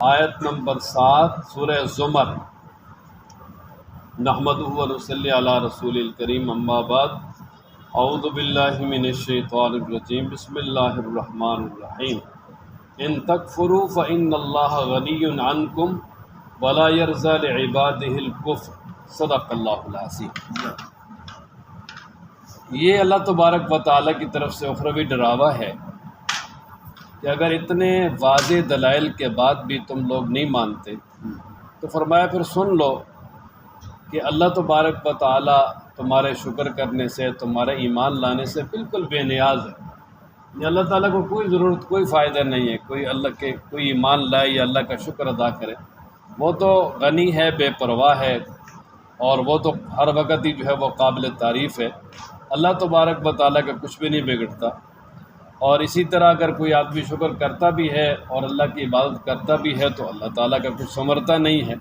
آیت نمبر 7 سورہ زمر۔ نحمدہ و نصلی علی رسول الکریم، اما بعد، اعوذ باللہ من الشیطان الرجیم، بسم اللہ الرحمن الرحیم۔ ان تکفروا فإن اللہ غنی عنکم ولا یرضی لعبادہ الکفر، صدق اللہ العظیم۔ یہ اللہ تبارک و تعالیٰ کی طرف سے اخروی ڈراوا ہے کہ اگر اتنے واضح دلائل کے بعد بھی تم لوگ نہیں مانتے تو فرمایا پھر سن لو کہ اللہ تبارک و تعالیٰ تمہارے شکر کرنے سے، تمہارے ایمان لانے سے بالکل بے نیاز ہے۔ یعنی اللہ تعالیٰ کو کوئی ضرورت، کوئی فائدہ نہیں ہے کوئی ایمان لائے یا اللہ کا شکر ادا کرے۔ وہ تو غنی ہے، بے پرواہ ہے، اور وہ تو ہر وقت ہی جو ہے وہ قابل تعریف ہے۔ اللہ تبارک و تعالیٰ کا کچھ بھی نہیں بگڑتا۔ اور اسی طرح اگر کوئی آدمی شکر کرتا بھی ہے اور اللہ کی عبادت کرتا بھی ہے تو اللہ تعالیٰ کا کچھ ثمرتا نہیں ہے۔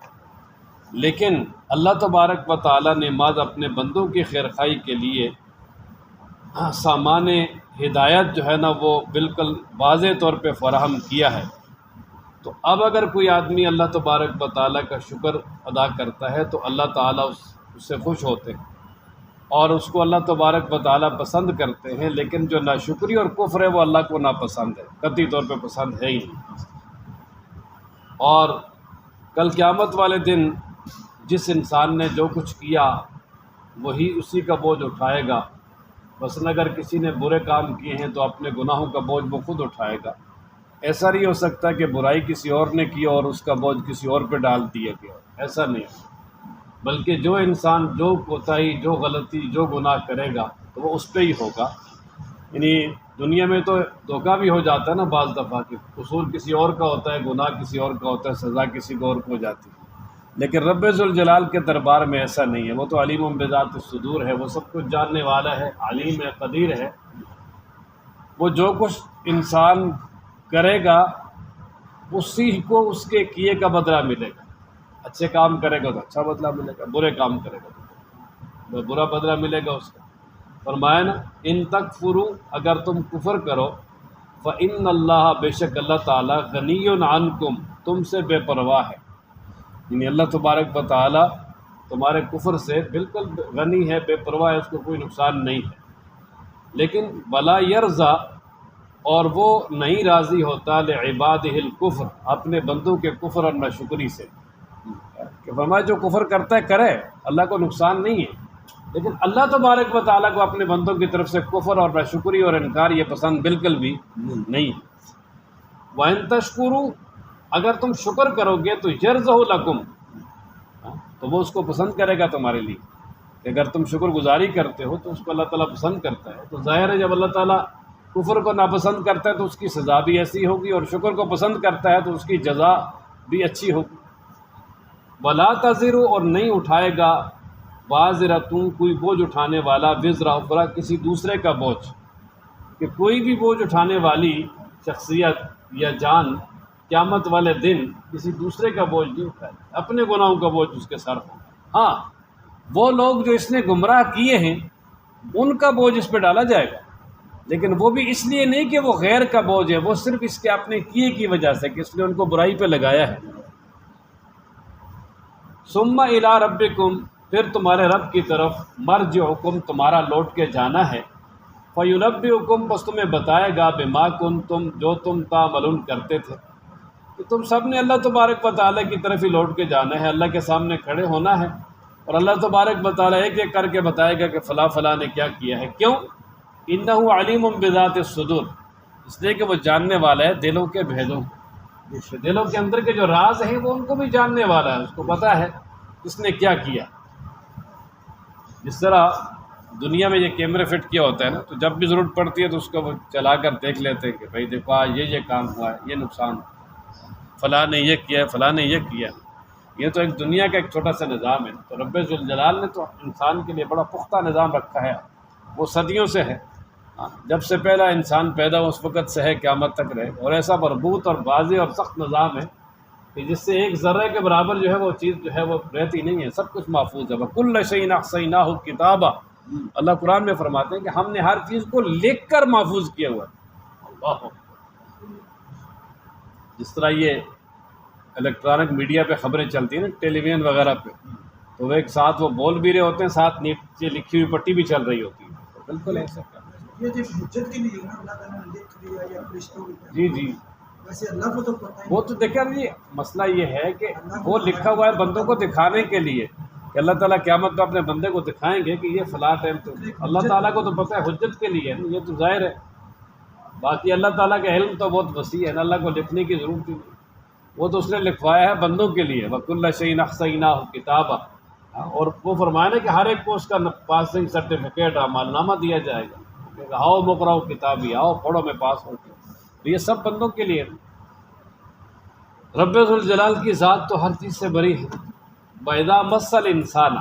لیکن اللہ تبارک و تعالیٰ نے بعض اپنے بندوں کی خیرخواہی کے لیے سامان ہدایت جو ہے نا وہ بالکل واضح طور پہ فراہم کیا ہے۔ تو اب اگر کوئی آدمی اللہ تبارک و تعالیٰ کا شکر ادا کرتا ہے تو اللہ تعالیٰ اس سے خوش ہوتے ہیں اور اس کو اللہ تبارک و تعالیٰ پسند کرتے ہیں۔ لیکن جو ناشکری اور کفر ہے وہ اللہ کو ناپسند ہے، قطعی طور پہ پسند ہے ہی نہیں۔ اور کل قیامت والے دن جس انسان نے جو کچھ کیا وہی اسی کا بوجھ اٹھائے گا۔ مثلاً اگر کسی نے برے کام کیے ہیں تو اپنے گناہوں کا بوجھ وہ خود اٹھائے گا۔ ایسا نہیں ہو سکتا کہ برائی کسی اور نے کی اور اس کا بوجھ کسی اور پہ ڈال دیا گیا، ایسا نہیں ہے۔ بلکہ جو انسان جو کوتاہی، جو غلطی، جو گناہ کرے گا تو وہ اس پہ ہی ہوگا۔ یعنی دنیا میں تو دھوکہ بھی ہو جاتا ہے نا بعض دفعہ، کہ قصور کسی اور کا ہوتا ہے، گناہ کسی اور کا ہوتا ہے، سزا کسی کو اور کو ہو جاتی ہے۔ لیکن رب ذوالجلال کے دربار میں ایسا نہیں ہے۔ وہ تو علیم بذات الصدور ہے، وہ سب کچھ جاننے والا ہے، علیم ہے، قدیر ہے۔ وہ جو کچھ انسان کرے گا اسی کو اس کے کیے کا بدلہ ملے گا۔ اچھے کام کرے گا تو اچھا بدلہ ملے گا، برے کام کرے گا تو برا بدلہ ملے گا اس کا۔ فرمایا نا ان تکفروا، اگر تم کفر کرو، فإن اللہ، بے شک اللہ تعالیٰ، غنی عنکم، تم سے بے پرواہ ہے۔ یعنی اللہ تبارک و تعالیٰ تمہارے کفر سے بالکل غنی ہے، بے پرواہ ہے، اس کو کوئی نقصان نہیں ہے۔ لیکن ولا یرضی، اور وہ نہیں راضی ہوتا لعبادہ الکفر، اپنے بندوں کے کفر اور ناشکری سے۔ کہ فرمایا جو کفر کرتا ہے کرے، اللہ کو نقصان نہیں ہے، لیکن اللہ تبارک و تعالیٰ کو اپنے بندوں کی طرف سے کفر اور ناشکری اور انکار یہ پسند بالکل بھی نہیں ہے۔ وَإِن تَشْكُرُوا، اگر تم شکر کرو گے تو یرضہ لکم، تو وہ اس کو پسند کرے گا تمہارے لیے۔ کہ اگر تم شکر گزاری کرتے ہو تو اس کو اللہ تعالیٰ پسند کرتا ہے۔ تو ظاہر ہے جب اللہ تعالیٰ کفر کو ناپسند کرتا ہے تو اس کی سزا بھی ایسی ہوگی، اور شکر کو پسند کرتا ہے تو اس کی جزا بھی اچھی ہوگی۔ وَلَا تَزِرُ، اور نہیں اٹھائے گا وَازِرَةٌ، کوئی بوجھ اٹھانے والا، وِزْرَ اخرى، کسی دوسرے کا بوجھ۔ کہ کوئی بھی بوجھ اٹھانے والی شخصیت یا جان قیامت والے دن کسی دوسرے کا بوجھ نہیں اٹھائے، اپنے گناہوں کا بوجھ اس کے سر ہوگا۔ ہاں، وہ لوگ جو اس نے گمراہ کیے ہیں ان کا بوجھ اس پہ ڈالا جائے گا، لیکن وہ بھی اس لیے نہیں کہ وہ غیر کا بوجھ ہے، وہ صرف اس کے اپنے کیے کی وجہ سے، کہ اس نے ان کو برائی پہ لگایا ہے۔ ثم الی ربکم، پھر تمہارے رب کی طرف، مرجعکم، تمہارا لوٹ کے جانا ہے، فینبئکم، بس تمہیں بتائے گا، بما کنتم، جو تم تعملون کرتے تھے۔ کہ تم سب نے اللہ تبارک و تعالیٰ کی طرف ہی لوٹ کے جانا ہے، اللہ کے سامنے کھڑے ہونا ہے، اور اللہ تبارک و تعالیٰ ایک ایک کر کے بتائے گا کہ فلاں فلاں نے کیا کیا ہے۔ کیوں؟ انہ علیم بذات الصدور، اس لیے کہ وہ جاننے والا ہے دلوں کے بھیدوں، دلوں کے اندر کے جو راز ہیں وہ ان کو بھی جاننے والا ہے، اس کو پتہ ہے کس نے کیا کیا۔ جس طرح دنیا میں یہ کیمرے فٹ کیا ہوتا ہے نا، تو جب بھی ضرورت پڑتی ہے تو اس کو وہ چلا کر دیکھ لیتے ہیں کہ بھائی دیکھو آج یہ کام ہوا ہے، یہ نقصان ہوا، فلاں نے یہ کیا ہے، فلاں نے یہ کیا ہے۔ یہ تو ایک دنیا کا ایک چھوٹا سا نظام ہے۔ تو رب ذوالجلال نے تو انسان کے لیے بڑا پختہ نظام رکھا ہے، وہ صدیوں سے ہے، جب سے پہلا انسان پیدا ہوا اس وقت سے ہے، قیامت تک رہے، اور ایسا مربوط اور واضح اور سخت نظام ہے کہ جس سے ایک ذرے کے برابر جو ہے وہ چیز جو ہے وہ رہتی نہیں ہے، سب کچھ محفوظ ہے۔ وَكُلَّ شَيْءٍ أَحْصَيْنَاهُ كِتَابًا، اللہ قرآن میں فرماتے ہیں کہ ہم نے ہر چیز کو لکھ کر محفوظ کیا ہوا ہے۔ اللہ، جس طرح یہ الیکٹرانک میڈیا پہ خبریں چلتی ہیں نا، ٹیلی ویژن وغیرہ پہ، تو وہ ایک ساتھ وہ بول بھی رہے ہوتے ہیں، ساتھ نیچے لکھی ہوئی پٹی بھی چل رہی ہوتی ہے، تو بالکل ایسا کرنا۔ یہ جو حجت کے لیے نا اللہ تعالیٰ نے لکھ دیا یا فرشتوں کو، جی جی، ویسے اللہ کو تو پتہ ہی وہ تو دیکھیں جی، مسئلہ یہ ہے کہ وہ لکھا ہوا ہے بندوں کو دکھانے کے لیے کہ اللہ تعالیٰ قیامت میں اپنے بندے کو دکھائیں گے کہ یہ فلاں ٹائم تو اللہ تعالیٰ کو تو پتہ ہے، حجت کے لیے ہے، یہ تو ظاہر ہے۔ باقی اللہ تعالیٰ کا علم تو بہت وسیع ہے نا، اللہ کو لکھنے کی ضرورت ہی نہیں، وہ تو اس نے لکھوایا ہے بندوں کے لیے، وَكُلَّ شَيْءٍ أَحْصَيْنَاهُ كِتَابًا، اور وہ فرمایا نا کہ ہر ایک کو اس کا پاسنگ سرٹیفکیٹ اعمال نامہ دیا جائے گا کہ آؤ مقرؤ کتابی، آؤ پڑھو میں پاس ہوں، تو یہ سب بندوں کے لیے۔ رب ذوالجلال کی ذات تو ہر چیز سے بری ہے۔ وَإِذَا مَسَّ الْإِنسَانَ،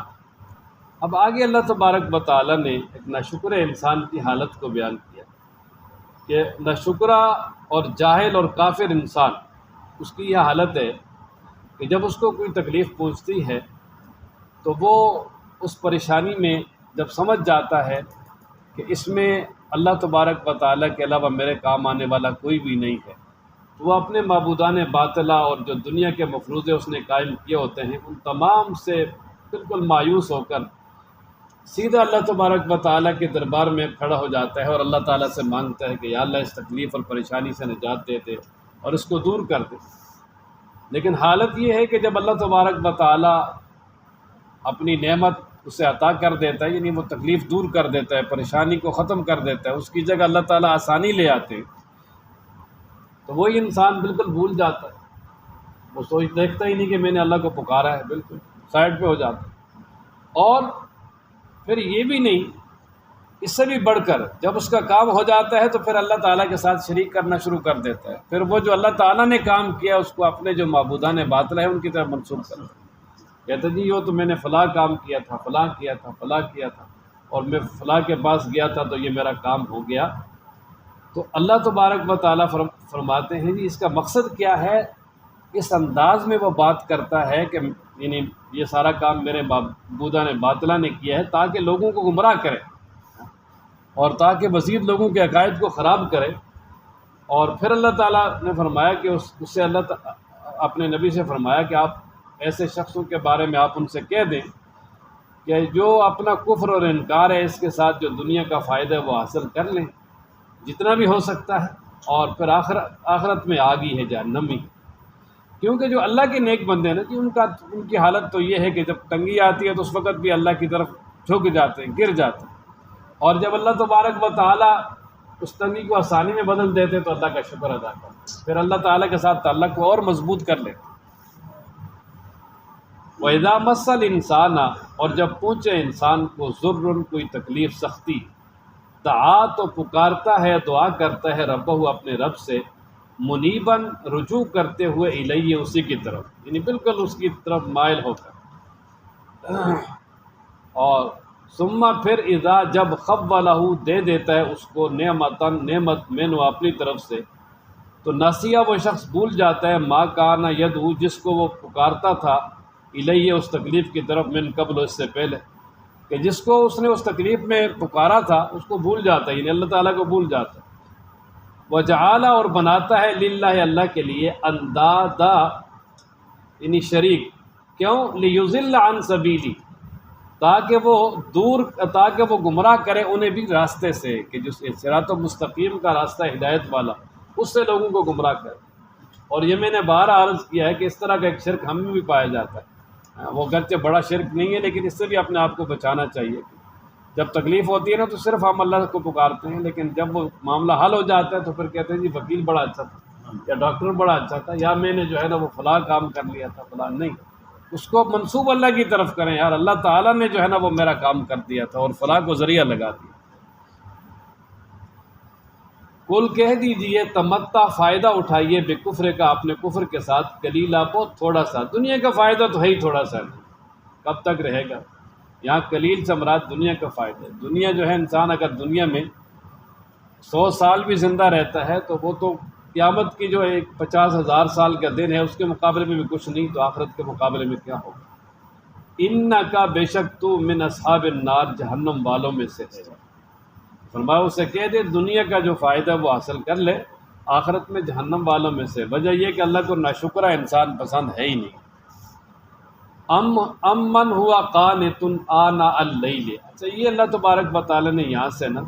اب آگے اللہ تبارک و تعالیٰ نے ایک ناشکر انسان کی حالت کو بیان کیا کہ ناشکرہ اور جاہل اور کافر انسان، اس کی یہ حالت ہے کہ جب اس کو کوئی تکلیف پہنچتی ہے تو وہ اس پریشانی میں جب سمجھ جاتا ہے کہ اس میں اللہ تبارک و تعالیٰ کے علاوہ میرے کام آنے والا کوئی بھی نہیں ہے، تو وہ اپنے معبودان باطلہ اور جو دنیا کے مفروضے اس نے قائم کیے ہوتے ہیں ان تمام سے بالکل مایوس ہو کر سیدھا اللہ تبارک و تعالیٰ کے دربار میں کھڑا ہو جاتا ہے اور اللہ تعالیٰ سے مانگتا ہے کہ یا اللہ اس تکلیف اور پریشانی سے نجات دے دے اور اس کو دور کر دے۔ لیکن حالت یہ ہے کہ جب اللہ تبارک و تعالیٰ اپنی نعمت اسے عطا کر دیتا ہے، یعنی وہ تکلیف دور کر دیتا ہے، پریشانی کو ختم کر دیتا ہے، اس کی جگہ اللہ تعالیٰ آسانی لے آتے ہیں، تو وہی انسان بالکل بھول جاتا ہے، وہ دیکھتا ہی نہیں کہ میں نے اللہ کو پکارا ہے، بالکل سائڈ پہ ہو جاتا ہے۔ اور پھر یہ بھی نہیں، اس سے بھی بڑھ کر جب اس کا کام ہو جاتا ہے تو پھر اللہ تعالیٰ کے ساتھ شریک کرنا شروع کر دیتا ہے، پھر وہ جو اللہ تعالیٰ نے کام کیا اس کو اپنے جو معبودان باطل ہیں ان کی طرف منسوب کرتا ہے، کہتا جی یہ تو میں نے فلاں کام کیا تھا، فلاں کیا تھا، فلاں کیا تھا، اور میں فلاں کے پاس گیا تھا تو یہ میرا کام ہو گیا۔ تو اللہ تبارک و تعالیٰ فرماتے ہیں جی اس کا مقصد کیا ہے، اس انداز میں وہ بات کرتا ہے کہ یعنی یہ سارا کام میرے معبودان باطلہ نے کیا ہے تاکہ لوگوں کو گمراہ کرے اور تاکہ مزید لوگوں کے عقائد کو خراب کرے۔ اور پھر اللہ تعالیٰ نے فرمایا کہ اس سے اللہ اپنے نبی سے فرمایا کہ آپ ایسے شخصوں کے بارے میں آپ ان سے کہہ دیں کہ جو اپنا کفر اور انکار ہے اس کے ساتھ جو دنیا کا فائدہ ہے وہ حاصل کر لیں جتنا بھی ہو سکتا ہے، اور پھر آخرت میں آگی ہے جہنم ہی۔ کیونکہ جو اللہ کے نیک بندے ہیں نا کہ ان کی حالت تو یہ ہے کہ جب تنگی آتی ہے تو اس وقت بھی اللہ کی طرف جھک جاتے ہیں، گر جاتے ہیں، اور جب اللہ تبارک و تعالیٰ اس تنگی کو آسانی میں بدل دیتے تو اللہ کا شکر ادا کرتے، پھر اللہ تعالیٰ کے ساتھ تعلق کو اور مضبوط کر لیتے۔ وَإِذَا مَسَّ الْإِنسَانَ، اور جب پہنچے انسان کو ضرر کوئی تکلیف سختی، دعا تو پکارتا ہے، دعا کرتا ہے ربہ اپنے رب سے، منیباً رجوع کرتے ہوئے الیہ اسی کی طرف، یعنی بالکل اس کی طرف مائل ہو کر، اور ثم پھر اذا جب خولہ دے دیتا ہے اس کو نعمت منہ اپنی طرف سے، تو نسیہ وہ شخص بھول جاتا ہے ما کان یدعو جس کو وہ پکارتا تھا الیہ اس تکلیف کی طرف من قبل اس سے پہلے، کہ جس کو اس نے اس تکلیف میں پکارا تھا اس کو بھول جاتا ہے، یعنی اللہ تعالیٰ کو بھول جاتا ہے۔ وجعل اور بناتا ہے للہ اللہ کے لیے اندادا یعنی شریک، کیوں؟ لیضل عن سبیلی، تاکہ وہ گمراہ کرے انہیں بھی راستے سے، کہ جو صراط مستقیم کا راستہ ہدایت والا اس سے لوگوں کو گمراہ کرے۔ اور یہ میں نے بار عرض کیا ہے کہ اس طرح کا ایک شرک ہم میں بھی پایا جاتا ہے، وہ گرچہ بڑا شرک نہیں ہے لیکن اس سے بھی اپنے آپ کو بچانا چاہیے۔ جب تکلیف ہوتی ہے نا تو صرف ہم اللہ کو پکارتے ہیں، لیکن جب وہ معاملہ حل ہو جاتا ہے تو پھر کہتے ہیں جی وکیل بڑا اچھا تھا، یا ڈاکٹر بڑا اچھا تھا، یا میں نے جو ہے نا وہ فلاں کام کر لیا تھا، فلاں نہیں، اس کو منسوب اللہ کی طرف کریں، یار اللہ تعالیٰ نے جو ہے نا وہ میرا کام کر دیا تھا اور فلاں کو ذریعہ لگا دیا۔ کل کہہ دیجئے تمتع فائدہ اٹھائیے بے کفر کا اپنے کفر کے ساتھ، قلیلا بہت تھوڑا سا، دنیا کا فائدہ تو ہے ہی تھوڑا سا، کب تک رہے گا؟ یہاں قلیل سے مراد دنیا کا فائدہ ہے۔ دنیا جو ہے انسان اگر دنیا میں 100 سال بھی زندہ رہتا ہے تو وہ تو قیامت کی جو ایک 50,000 سال کا دن ہے اس کے مقابلے میں بھی کچھ نہیں، تو آخرت کے مقابلے میں کیا ہوگا؟ انکا بے شک تو من اصحاب النار جہنم والوں میں سے ہے۔ فرمایا اسے کہہ دے دنیا کا جو فائدہ وہ حاصل کر لے، آخرت میں جہنم والوں میں سے، وجہ یہ کہ اللہ کو ناشکرہ انسان پسند ہے ہی نہیں۔ من ہوا قانت آناء اللیل، اچھا یہ اللہ تبارک و تعالیٰ نے یہاں سے نا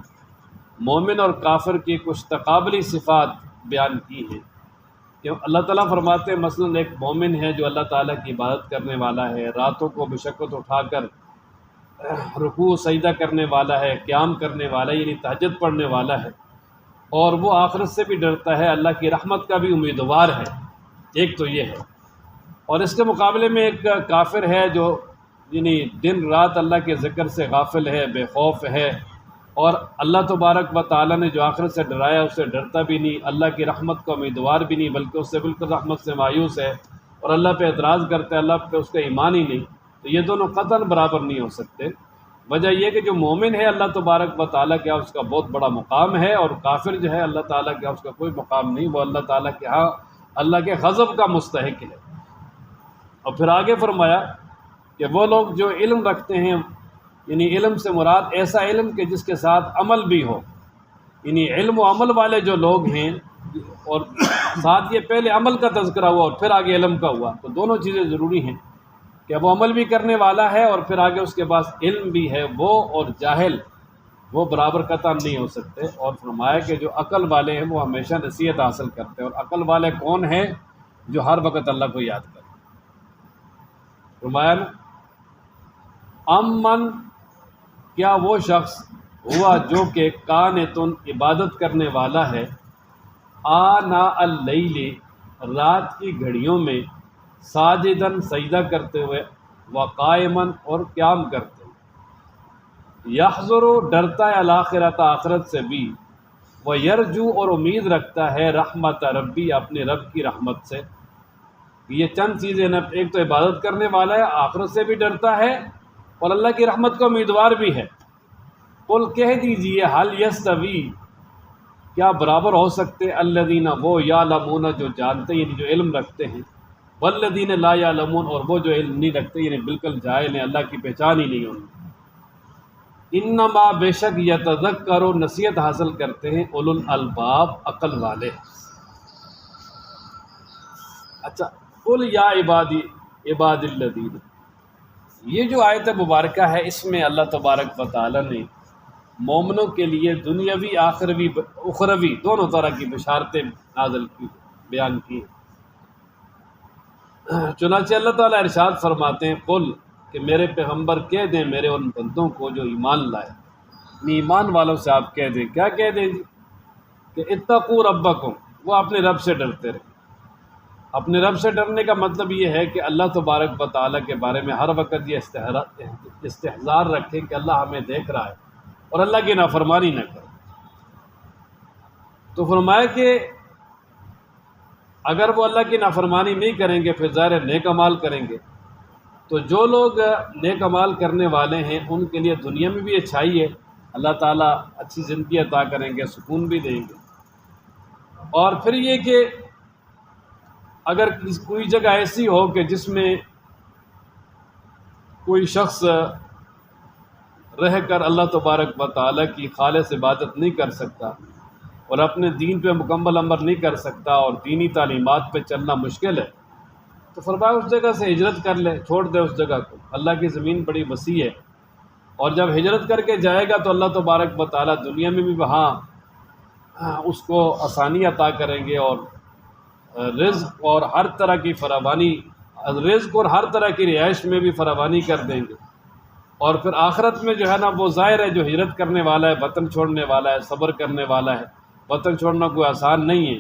مومن اور کافر کی کچھ تقابلی صفات بیان کی ہیں کہ اللہ تعالیٰ فرماتے ہیں مثلا ایک مومن ہے جو اللہ تعالیٰ کی عبادت کرنے والا ہے، راتوں کو مشقت اٹھا کر رکوع سجدہ کرنے والا ہے، قیام کرنے والا ہے، یعنی تہجد پڑھنے والا ہے، اور وہ آخرت سے بھی ڈرتا ہے، اللہ کی رحمت کا بھی امیدوار ہے۔ ایک تو یہ ہے، اور اس کے مقابلے میں ایک کافر ہے جو یعنی دن رات اللہ کے ذکر سے غافل ہے، بے خوف ہے، اور اللہ تبارک و تعالیٰ نے جو آخرت سے ڈرایا اس سے ڈرتا بھی نہیں، اللہ کی رحمت کا امیدوار بھی نہیں، بلکہ اس سے بالکل رحمت سے مایوس ہے، اور اللہ پہ اعتراض کرتا ہے، اللہ پہ اس کا ایمان ہی نہیں، تو یہ دونوں قطعاً برابر نہیں ہو سکتے۔ وجہ یہ کہ جو مومن ہے اللہ تبارک و تعالیٰ کے ہاں اس کا بہت بڑا مقام ہے، اور کافر جو ہے اللہ تعالیٰ کے ہاں اس کا کوئی مقام نہیں، وہ اللہ تعالیٰ کے ہاں اللہ کے غضب کا مستحق ہے۔ اور پھر آگے فرمایا کہ وہ لوگ جو علم رکھتے ہیں، یعنی علم سے مراد ایسا علم کہ جس کے ساتھ عمل بھی ہو، یعنی علم و عمل والے جو لوگ ہیں، اور ساتھ یہ پہلے عمل کا تذکرہ ہوا اور پھر آگے علم کا ہوا، تو دونوں چیزیں ضروری ہیں کہ وہ عمل بھی کرنے والا ہے اور پھر آگے اس کے پاس علم بھی ہے، وہ اور جاہل وہ برابر قطع نہیں ہو سکتے۔ اور فرمایا کہ جو عقل والے ہیں وہ ہمیشہ نصیحت حاصل کرتے ہیں، اور عقل والے کون ہیں؟ جو ہر وقت اللہ کو یاد کرتے۔ فرمایا نا امن، کیا وہ شخص ہوا جو کہ قانتن عبادت کرنے والا ہے، آناء اللیل رات کی گھڑیوں میں، ساجدن سجدہ کرتے ہوئے، وقائمن اور قیام کرتے ہوئے، یحذر ڈرتا ہے الآخرۃ آخرت سے بھی، ویرجو اور امید رکھتا ہے رحمت ربی اپنے رب کی رحمت سے۔ یہ چند چیزیں نا، ایک تو عبادت کرنے والا ہے، آخرت سے بھی ڈرتا ہے اور اللہ کی رحمت کا امیدوار بھی ہے۔ قل کہہ دیجئے حل یستوی، کیا برابر ہو سکتے الذین وہ یعلمون جو جانتے یعنی جو علم رکھتے ہیں، والذین لا یعلمون اور وہ جو علم نہیں رکھتے یعنی بالکل جاہل ہیں، اللہ کی پہچان ہی نہیں ان کو۔ انما بے شک یتذکر نصیحت حاصل کرتے ہیں اولو الالباب عقل والے۔ اچھا قل یا عبادی عباد الذین، یہ جو آیت مبارکہ ہے اس میں اللہ تبارک و تعالی نے مومنوں کے لیے دنیاوی آخروی اخروی دونوں طرح کی بشارتیں نازل کی، بیان کی۔ چنانچہ اللہ تعالیٰ ارشاد فرماتے ہیں قل، کہ میرے پیغمبر کہہ دیں میرے ان بندوں کو جو ایمان لائے، ایمان والوں سے آپ کہہ دیں، کیا کہہ دیں جی؟ کہ اتقوا ربکم، وہ اپنے رب سے ڈرتے رہیں۔ اپنے رب سے ڈرنے کا مطلب یہ ہے کہ اللہ تبارک و تعالیٰ کے بارے میں ہر وقت یہ استحضار رکھیں کہ اللہ ہمیں دیکھ رہا ہے اور اللہ کی نافرمانی نہ کریں۔ تو فرمایا کہ اگر وہ اللہ کی نافرمانی نہیں کریں گے پھر ظاہر نیک اعمال کریں گے، تو جو لوگ نیک اعمال کرنے والے ہیں ان کے لیے دنیا میں بھی اچھائی ہے، اللہ تعالیٰ اچھی زندگی عطا کریں گے، سکون بھی دیں گے۔ اور پھر یہ کہ اگر کوئی جگہ ایسی ہو کہ جس میں کوئی شخص رہ کر اللہ تبارک و تعالیٰ کی خالص عبادت نہیں کر سکتا اور اپنے دین پہ مکمل عمل نہیں کر سکتا اور دینی تعلیمات پہ چلنا مشکل ہے، تو فرمایا اس جگہ سے ہجرت کر لے، چھوڑ دے اس جگہ کو۔ اللہ کی زمین بڑی وسیع ہے، اور جب ہجرت کر کے جائے گا تو اللہ تبارک و تعالیٰ دنیا میں بھی وہاں اس کو آسانی عطا کریں گے، اور رزق اور ہر طرح کی فراوانی، رزق اور ہر طرح کی رہائش میں بھی فراوانی کر دیں گے۔ اور پھر آخرت میں جو ہے نا وہ ظاہر ہے جو ہجرت کرنے والا ہے، وطن چھوڑنے والا ہے، صبر کرنے والا ہے، وطن چھوڑنا کوئی آسان نہیں ہے،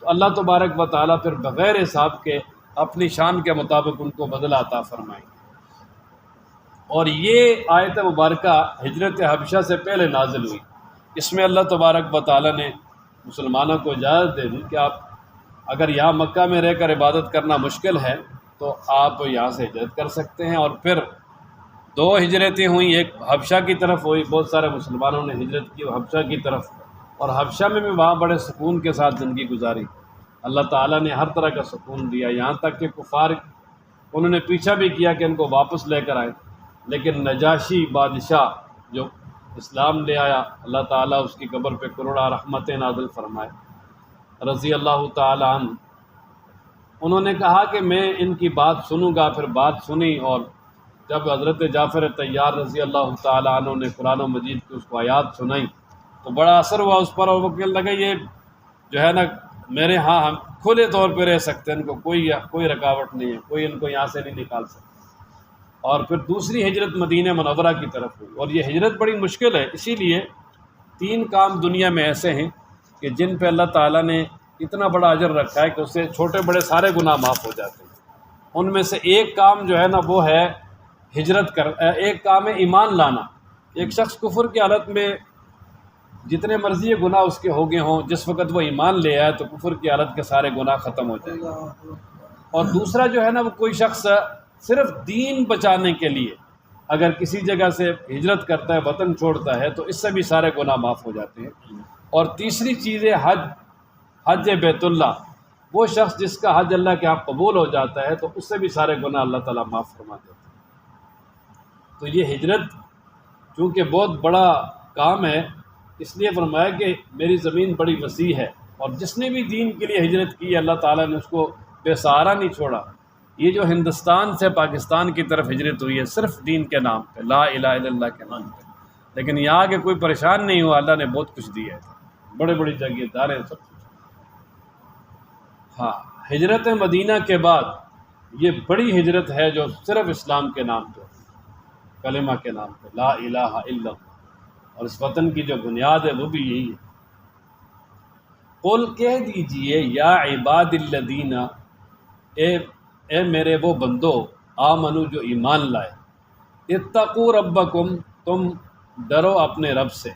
تو اللہ تبارک و تعالیٰ پھر بغیر حساب کے اپنی شان کے مطابق ان کو بدلہ عطا فرمائیں گے۔ اور یہ آیت مبارکہ ہجرت حبشہ سے پہلے نازل ہوئی، اس میں اللہ تبارک و تعالیٰ نے مسلمانوں کو اجازت دے دی کہ آپ اگر یہاں مکہ میں رہ کر عبادت کرنا مشکل ہے تو آپ یہاں سے ہجرت کر سکتے ہیں۔ اور پھر دو ہجرتیں ہوئیں، ایک حبشہ کی طرف ہوئی، بہت سارے مسلمانوں نے ہجرت کی حبشہ کی طرف، اور حبشہ میں بھی وہاں بڑے سکون کے ساتھ زندگی گزاری۔ اللہ تعالیٰ نے ہر طرح کا سکون دیا، یہاں تک کہ کفار انہوں نے پیچھا بھی کیا کہ ان کو واپس لے کر آئے، لیکن نجاشی بادشاہ جو اسلام لے آیا، اللہ تعالیٰ اس کی قبر پہ کروڑا رحمتیں نازل فرمائے، رضی اللہ تعالی عنہ، انہوں نے کہا کہ میں ان کی بات سنوں گا. پھر بات سنی، اور جب حضرت جعفر طیار رضی اللہ تعالی عنہ نے قرآن و مجید کی اس کو آیات سنائی تو بڑا اثر ہوا اس پر، اور وہ کہنے لگے یہ جو ہے نا میرے ہاں ہم کھلے طور پہ رہ سکتے ہیں، ان کو کوئی رکاوٹ نہیں ہے، کوئی ان کو یہاں سے نہیں نکال سکتا. اور پھر دوسری ہجرت مدینہ منورہ کی طرف ہوئی، اور یہ ہجرت بڑی مشکل ہے. اسی لیے 3 کام دنیا میں ایسے ہیں کہ جن پہ اللہ تعالیٰ نے اتنا بڑا اجر رکھا ہے کہ اس سے چھوٹے بڑے سارے گناہ معاف ہو جاتے ہیں. ان میں سے ایک کام جو ہے نا وہ ہے ہجرت ایک کام ہے ایمان لانا. ایک شخص کفر کی حالت میں جتنے مرضی گناہ اس کے ہو گئے ہوں، جس وقت وہ ایمان لے آئے تو کفر کی حالت کے سارے گناہ ختم ہو جائیں گے. اور دوسرا جو ہے نا وہ کوئی شخص صرف دین بچانے کے لیے اگر کسی جگہ سے ہجرت کرتا ہے، وطن چھوڑتا ہے، تو اس سے بھی سارے گناہ معاف ہو جاتے ہیں. اور تیسری چیز ہے حج بیت اللہ. وہ شخص جس کا حج اللہ کے ہاں قبول ہو جاتا ہے تو اس سے بھی سارے گناہ اللہ تعالیٰ معاف فرما دیتے ہیں. تو یہ ہجرت چونکہ بہت بڑا کام ہے، اس لیے فرمایا کہ میری زمین بڑی وسیع ہے، اور جس نے بھی دین کے لیے ہجرت کی اللہ تعالیٰ نے اس کو بے سہارا نہیں چھوڑا. یہ جو ہندوستان سے پاکستان کی طرف ہجرت ہوئی ہے صرف دین کے نام پہ، لا الہ الا اللہ کے نام پہ، لیکن یہاں کے کوئی پریشان نہیں ہوا. اللہ نے بہت کچھ دیا ہے، بڑے بڑی جاگیرداریں سب کچھ. ہاں، ہجرت مدینہ کے بعد یہ بڑی ہجرت ہے جو صرف اسلام کے نام پہ، کلمہ کے نام پہ، لا الہ الا اللہ. اور اس وطن کی جو بنیاد ہے وہ بھی یہی ہے. قل کہہ دیجئے یا عباد الذین، اے میرے وہ بندو، آمنو جو ایمان لائے، اتقوا ربکم، تم ڈرو اپنے رب سے.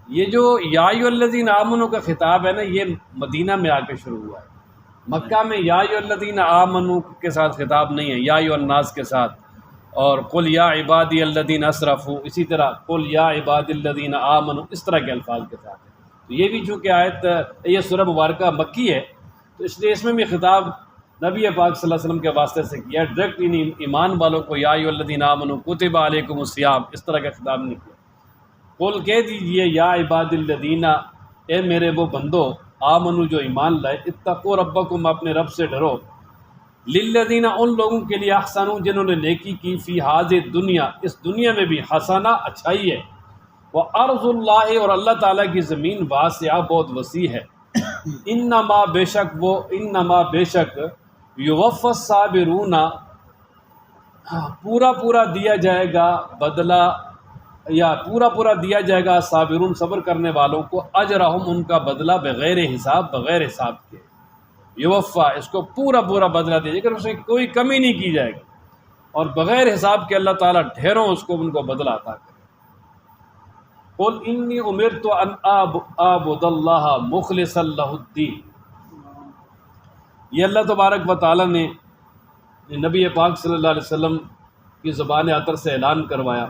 یہ جو یا ایھا الذین آمنو کا خطاب ہے نا، یہ مدینہ میں آ کے شروع ہوا ہے. مکہ میں یا ایھا الذین آمنو کے ساتھ خطاب نہیں ہے، یا ایھا الناس کے ساتھ. اور قل یا عبادی الذین اسرفوا، اسی طرح قل یا عباد الذین آمنوا، اس طرح کے الفاظ کے ساتھ ہے. تو یہ بھی چونکہ یہ سورہ مبارکہ مکی ہے تو اس لیے اس میں بھی خطاب نبی پاک صلی اللہ علیہ وسلم کے واسطے سے کیا، ڈائریکٹ ایمان والوں کو یا ایھا الذین آمنوا کتب علیکم الصیام اس طرح کا خطاب نہیں کیا. قل کہہ دیجئے یا عباد الذین، اے میرے وہ بندو، آمنو جو ایمان لائے، اتقوا ربکم، اپنے رب سے ڈرو، للذین، ان لوگوں کے لیے، احسنوا، جنہوں نے نیکی کی، فی ہذہ دنیا، اس دنیا میں بھی، حسنہ، اچھائی ہے، وارض اللہ، اور اللہ تعالیٰ کی زمین واسعہ، بہت وسیع ہے. انما بے شک یوفی الصابرون، پورا دیا جائے گا بدلہ، یا پورا دیا جائے گا صابرون، صبر کرنے والوں کو، اجرہم، ان کا بدلہ، بغیر حساب کے. یوفا، اس کو پورا بدلہ دیا جائے گا، اس میں کوئی کمی نہیں کی جائے گی، اور بغیر حساب کے اللہ تعالیٰ ڈھیروں اس کو ان کو بدلہ عطا کرے. قل انی امرت ان اعبد اللہ مخلصا لہ الدین. یہ اللہ تبارک و تعالیٰ نے نبی پاک صلی اللہ علیہ وسلم کی زبان اطہر سے اعلان کروایا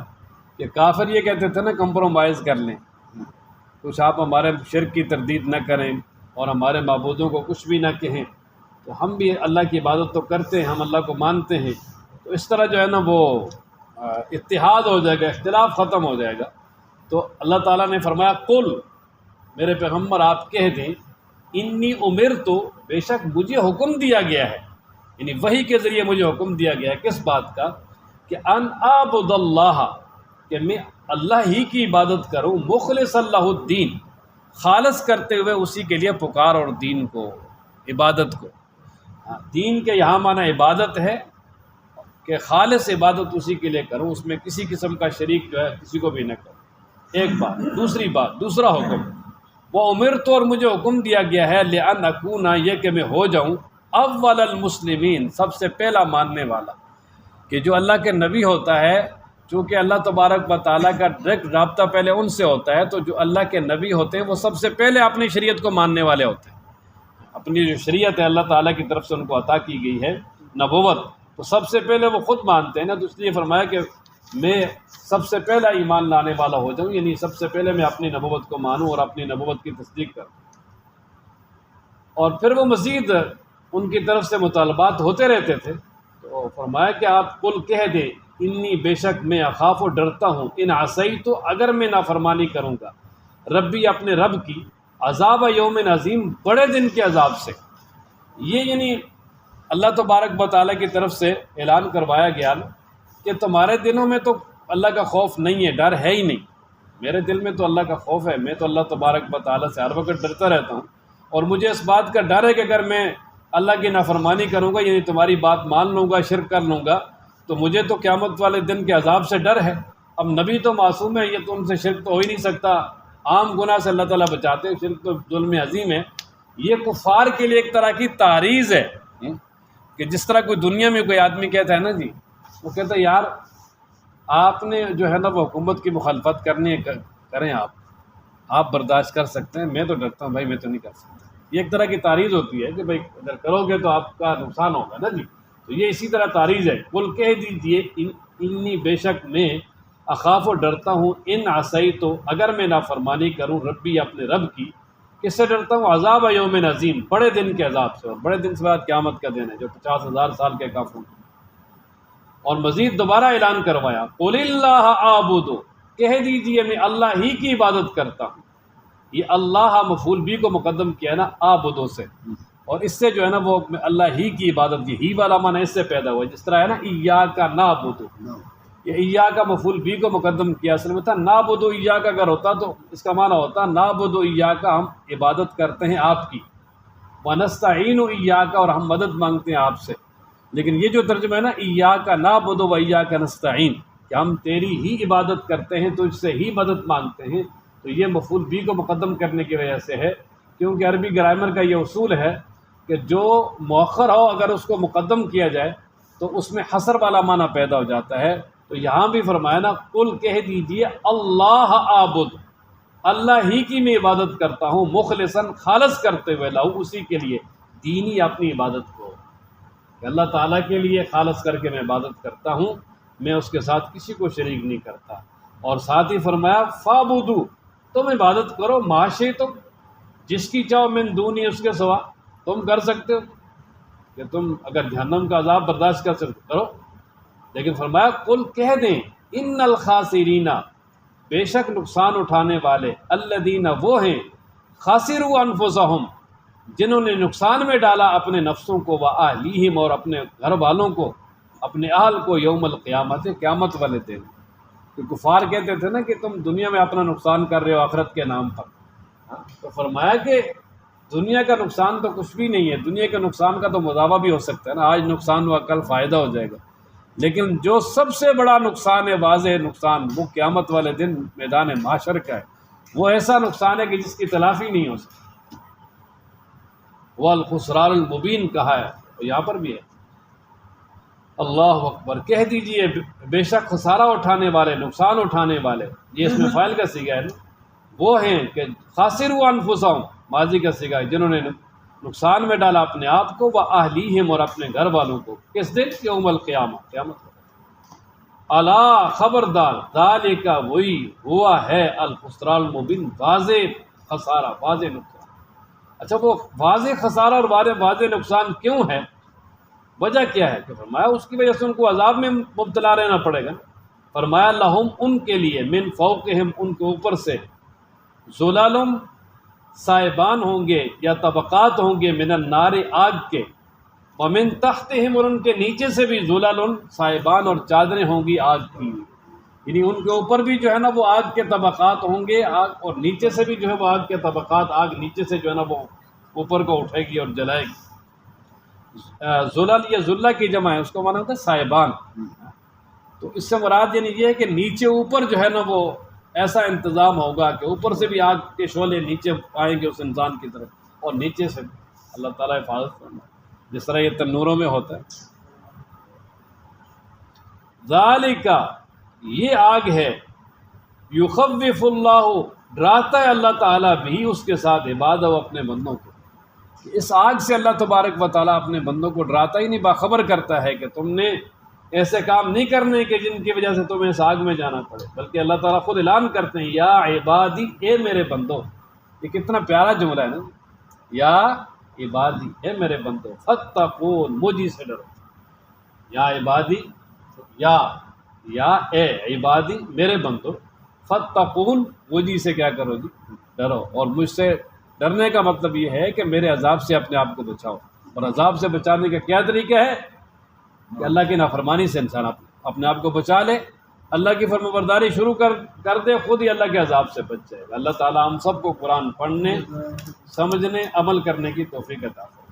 کہ کافر یہ کہتے تھے نا کمپرومائز کر لیں، کچھ آپ ہمارے شرک کی تردید نہ کریں اور ہمارے معبودوں کو کچھ بھی نہ کہیں، تو ہم بھی اللہ کی عبادت تو کرتے ہیں، ہم اللہ کو مانتے ہیں. تو اس طرح جو ہے نا وہ اتحاد ہو جائے گا، اختلاف ختم ہو جائے گا. تو اللہ تعالیٰ نے فرمایا قل، میرے پیغمبر آپ کہہ دیں، انی امرت، بے شک مجھے حکم دیا گیا ہے، یعنی وحی کے ذریعے مجھے حکم دیا گیا ہے، کس بات کا؟ کہ ان اعبد اللہ، کہ میں اللہ ہی کی عبادت کروں، مخلصا لہ الدین، خالص کرتے ہوئے اسی کے لیے پکار اور دین کو، عبادت کو. دین کے یہاں معنی عبادت ہے کہ خالص عبادت اسی کے لیے کروں، اس میں کسی قسم کا شریک جو ہے کسی کو بھی نہ کروں. ایک بات. دوسرا حکم، وہ امرت، اور مجھے حکم دیا گیا ہے، لأن اکون، یہ کہ میں ہو جاؤں، اول المسلمین، سب سے پہلا ماننے والا. کہ جو اللہ کے نبی ہوتا ہے، چونکہ اللہ تبارک و تعالیٰ کا ڈائریکٹ رابطہ پہلے ان سے ہوتا ہے، تو جو اللہ کے نبی ہوتے ہیں وہ سب سے پہلے اپنی شریعت کو ماننے والے ہوتے ہیں. اپنی جو شریعت ہے اللہ تعالیٰ کی طرف سے ان کو عطا کی گئی ہے، نبوت، تو سب سے پہلے وہ خود مانتے ہیں نا. تو اس لیے فرمایا کہ میں سب سے پہلا ایمان لانے والا ہو جاؤں، یعنی سب سے پہلے میں اپنی نبوت کو مانوں اور اپنی نبوت کی تصدیق کروں. اور پھر وہ مزید ان کی طرف سے مطالبات ہوتے رہتے تھے. تو فرمایا کہ آپ قل کہہ دیں، انی، بے شک میں، اخاف و ڈرتا ہوں، ان عصیت، تو اگر میں نافرمانی کروں گا، ربی، اپنے رب کی، عذاب یوم عظیم، بڑے دن کے عذاب سے۔ یہ یعنی اللہ تبارک و تعالیٰ کی طرف سے اعلان کروایا گیا نا کہ تمہارے دلوں میں تو اللہ کا خوف نہیں ہے، ڈر ہے ہی نہیں۔ میرے دل میں تو اللہ کا خوف ہے، میں تو اللہ تبارک و تعالیٰ سے ہر وقت ڈرتا رہتا ہوں، اور مجھے اس بات کا ڈر ہے کہ اگر میں اللہ کی نافرمانی کروں گا، یعنی تمہاری بات مان لوں گا، شرک کر لوں گا، تو مجھے تو قیامت والے دن کے عذاب سے ڈر ہے۔ اب نبی تو معصوم ہے، یہ تو ان سے شرک تو ہو ہی نہیں سکتا، عام گناہ سے اللہ تعالیٰ بچاتے ہیں، شرک تو ظلم عظیم ہے۔ یہ کفار کے لیے ایک طرح کی تعریض ہے کہ جس طرح کوئی دنیا میں کوئی آدمی کہتا ہے نا جی، وہ کہتا ہے یار آپ نے جو ہے نا وہ حکومت کی مخالفت کرنی ہے، کریں آپ برداشت کر سکتے ہیں، میں تو ڈرتا ہوں بھائی، میں تو نہیں کر سکتا۔ یہ ایک طرح کی تعریض ہوتی ہے کہ بھائی اگر کرو گے تو آپ کا نقصان ہوگا نا جی، تو یہ اسی طرح تعریض ہے۔ قل کہہ دیجئے انی بے شک میں اخاف و ڈرتا ہوں، ان عصیت تو اگر میں نافرمانی کروں ربی اپنے رب کی، کس سے ڈرتا ہوں؟ عذاب یوم عظیم، بڑے دن کے عذاب سے، اور بڑے دن سے بعد قیامت کا دن ہے جو 50,000 سال کے کافروں۔ اور مزید دوبارہ اعلان کروایا قل اللہ اعبد، کہہ دیجئے میں اللہ ہی کی عبادت کرتا ہوں۔ یہ اللہ مفعول بھی کو مقدم کیا ہے نا اعبدو سے، اور اس سے جو ہے نا وہ اللہ ہی کی عبادت، یہ ہی والا معنی اس سے پیدا ہوا ہے، جس طرح ہے نا ایاک نعبد، یہ ایاک مفعول بھی کو مقدم کیا، اصل میں تھا نعبد ایاک، اگر ہوتا تو اس کا معنی ہوتا نعبد ایاک، ہم عبادت کرتے ہیں آپ کی، ونستعین ایاک، اور ہم مدد مانگتے ہیں آپ سے۔ لیکن یہ جو ترجمہ ہے نا ایاک نعبد و ایاک نستعین، کہ ہم تیری ہی عبادت کرتے ہیں، تجھ سے ہی مدد مانگتے ہیں، تو یہ مفعول بھی کو مقدم کرنے کی وجہ سے ہے، کیونکہ عربی گرامر کا یہ اصول ہے کہ جو مؤخر ہو اگر اس کو مقدم کیا جائے تو اس میں حصر والا معنی پیدا ہو جاتا ہے۔ تو یہاں بھی فرمایا نا قل کہہ دیجئے اللہ اعبد، اللہ ہی کی میں عبادت کرتا ہوں، مخلصاً خالص کرتے ہوئے لہو، اسی کے لیے دینی اپنی عبادت کو، کہ اللہ تعالیٰ کے لیے خالص کر کے میں عبادت کرتا ہوں، میں اس کے ساتھ کسی کو شریک نہیں کرتا۔ اور ساتھ ہی فرمایا فعبدو، تم عبادت کرو، معاشی تم جس کی چاہو، من دونی، اس کے سوا، تم کر سکتے ہو کہ تم اگر جہنم کا عذاب برداشت کر سکتے کرو، لیکن فرمایا قل کہہ دیں ان الخاسرین، بے شک نقصان اٹھانے والے، الذین وہ ہیں، خاسروا انفسہم، جنہوں نے نقصان میں ڈالا اپنے نفسوں کو، واہلیہم، اور اپنے گھر والوں کو، اپنے اہل کو، یوم القیامت، قیامت والے دن۔ کہ کفار کہتے تھے نا کہ تم دنیا میں اپنا نقصان کر رہے ہو آخرت کے نام پر، تو فرمایا کہ دنیا کا نقصان تو کچھ بھی نہیں ہے، دنیا کے نقصان کا تو مداوع بھی ہو سکتا ہے نا، آج نقصان ہوا کل فائدہ ہو جائے گا، لیکن جو سب سے بڑا نقصان ہے، واضح نقصان، وہ قیامت والے دن میدان محشر کا ہے، وہ ایسا نقصان ہے کہ جس کی تلافی نہیں ہو سکتی، وہ الخسران المبین کہا ہے، اور یہاں پر بھی ہے۔ اللہ اکبر، کہہ دیجئے بے شک خسارہ اٹھانے والے، نقصان اٹھانے والے، یہ اس میں فاعل کا صیغہ ہے نا، وہ ہیں کہ خاسروا انفسہم، ماضی کا صیغہ ہے، جنہوں نے نقصان میں ڈالا اپنے آپ کو، واہلیہم، اور اپنے گھر والوں کو، کس دن؟ یوم القیامہ، قیامت کو۔ الا، خبردار، ذالک، وہی ہوا ہے، الخسران المبین، واضح خسارہ، واضح نقصان۔ اچھا، وہ واضح خسارہ اور واضح نقصان کیوں ہے؟ وجہ کیا ہے؟ کہ فرمایا اس کی وجہ سے ان کو عذاب میں مبتلا رہنا پڑے گا۔ فرمایا لہم، ان کے لیے، من فوقہم، ان کے اوپر سے، ظلالم، صاحبان ہوں گے یا طبقات ہوں گے، من النار، آگ کے، ومن تحتہم، اور ان کے نیچے سے بھی، ظلال، صاحبان اور چادریں ہوں گی آگ کی، یعنی ان کے اوپر بھی جو ہے نا وہ آگ کے طبقات ہوں گے، آگ، اور نیچے سے بھی جو ہے وہ آگ کے طبقات، آگ نیچے سے جو ہے نا وہ اوپر کو اٹھے گی اور جلائے گی۔ ظلال، یہ ذلہ کی جمع ہے، اس کو مانا ہوتا ہے صاحبان، تو اس سے مراد یعنی یہ ہے کہ نیچے اوپر جو ہے نا وہ ایسا انتظام ہوگا کہ اوپر سے بھی آگ کے شعلے نیچے آئیں گے اس انسان کی طرف، اور نیچے سے بھی اللہ تعالیٰ حفاظت کرنا، جس طرح یہ تنوروں میں ہوتا ہے۔ ذالک، یہ آگ ہے، یخوف اللہ، ڈراتا ہے اللہ تعالیٰ بھی اس کے ساتھ، عبادہ، اپنے بندوں کو۔ اس آگ سے اللہ تبارک و تعالیٰ اپنے بندوں کو ڈراتا ہی نہیں، باخبر کرتا ہے کہ تم نے ایسے کام نہیں کرنے کہ جن کی وجہ سے تمہیں اس آگ میں جانا پڑے، بلکہ اللہ تعالیٰ خود اعلان کرتے ہیں، یا عبادی، اے میرے بندو۔ یہ کتنا پیارا جملہ ہے نا، یا عبادی، اے میرے بندو، فاتقون، مجھے سے ڈرو، یا عبادی، یا اے عبادی، میرے بندو، فاتقون، مجھے سے کیا کرو جی؟ ڈرو، اور مجھ سے ڈرنے کا مطلب یہ ہے کہ میرے عذاب سے اپنے آپ کو بچاؤ، اور عذاب سے بچانے کا کیا طریقہ ہے کہ اللہ کی نافرمانی سے انسان اپنے آپ کو بچا لے، اللہ کی فرمانبرداری شروع کر دے، خود ہی اللہ کے عذاب سے بچ جائے گا۔ اللہ تعالیٰ ہم سب کو قرآن پڑھنے، سمجھنے، عمل کرنے کی توفیق عطا فرمائے۔